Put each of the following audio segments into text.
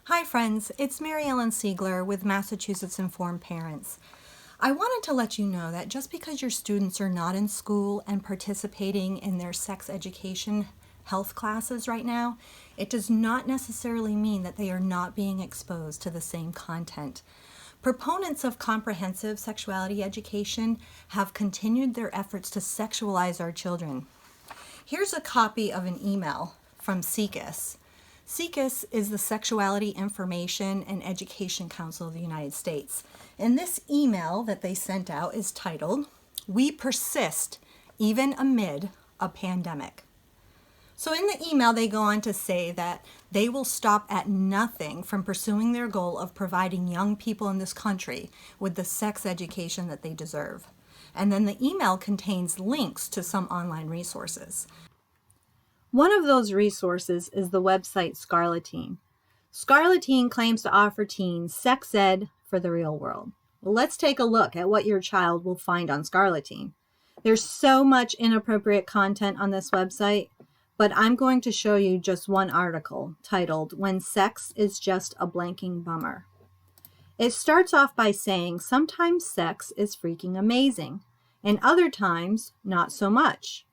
Hi friends, it's Mary Ellen Siegler with Massachusetts Informed Parents. I wanted to let you know that just because your students are not in school and participating in their sex education health classes right now, it does not necessarily mean that they are not being exposed to the same content. Proponents of comprehensive sexuality education have continued their efforts to sexualize our children. Here's a copy of an email from SIECUS. SIECUS is the Sexuality Information and Education Council of the United States. And this email that they sent out is titled, "We Persist Even Amid a Pandemic." So in the email, they go on to say that they will stop at nothing from pursuing their goal of providing young people in this country with the sex education that they deserve. And then the email contains links to some online resources. One of those resources is the website Scarlet Teen. Scarlet Teen claims to offer teens sex ed for the real world. Well, let's take a look at what your child will find on Scarlet Teen. There's so much inappropriate content on this website, but I'm going to show you just one article titled, "When Sex is Just a Blanking Bummer." It starts off by saying sometimes sex is freaking amazing, and other times not so much.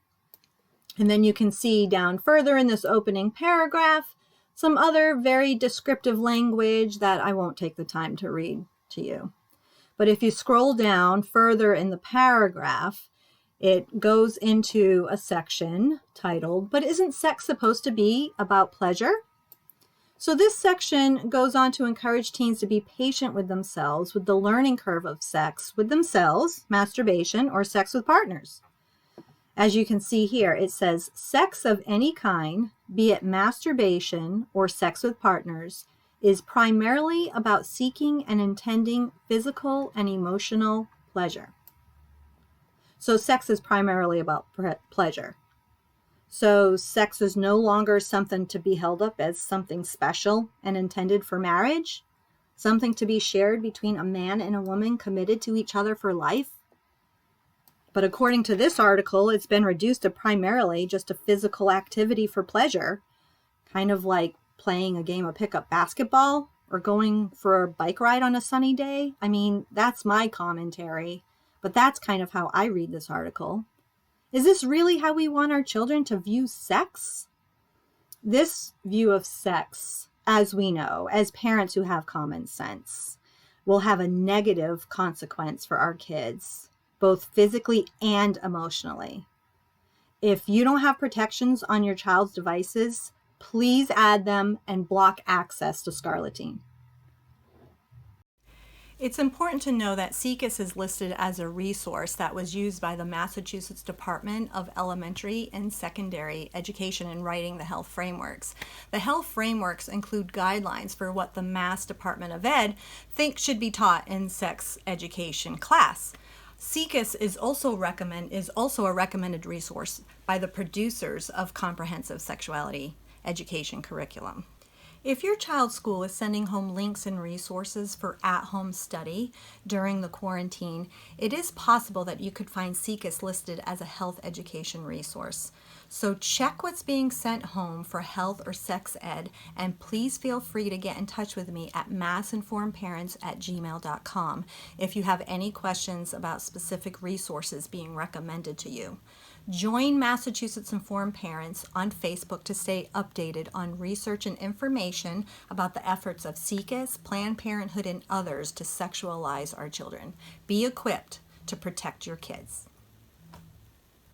And then you can see down further in this opening paragraph some other very descriptive language that I won't take the time to read to you. But if you scroll down further in the paragraph, it goes into a section titled, "But isn't sex supposed to be about pleasure?" So this section goes on to encourage teens to be patient with themselves with the learning curve of sex with themselves, masturbation, or sex with partners. As you can see here, it says, sex of any kind, be it masturbation or sex with partners, is primarily about seeking and intending physical and emotional pleasure. So sex is primarily about pleasure. So sex is no longer something to be held up as something special and intended for marriage, something to be shared between a man and a woman committed to each other for life. But according to this article, it's been reduced to primarily just a physical activity for pleasure, kind of like playing a game of pickup basketball or going for a bike ride on a sunny day. I mean, that's my commentary, but that's kind of how I read this article. Is this really how we want our children to view sex? This view of sex, as we know, as parents who have common sense, will have a negative consequence for our kids, both physically and emotionally. If you don't have protections on your child's devices, please add them and block access to Scarlet Teen. It's important to know that SIECUS is listed as a resource that was used by the Massachusetts Department of Elementary and Secondary Education in writing the health frameworks. The health frameworks include guidelines for what the Mass Department of Ed thinks should be taught in sex education class. SIECUS is also a recommended resource by the producers of comprehensive sexuality education curriculum. If your child's school is sending home links and resources for at-home study during the quarantine, it is possible that you could find SIECUS listed as a health education resource. So check what's being sent home for health or sex ed, and please feel free to get in touch with me at massinformedparents@gmail.com if you have any questions about specific resources being recommended to you. Join Massachusetts Informed Parents on Facebook to stay updated on research and information about the efforts of SIECUS, Planned Parenthood, and others to sexualize our children. Be equipped to protect your kids.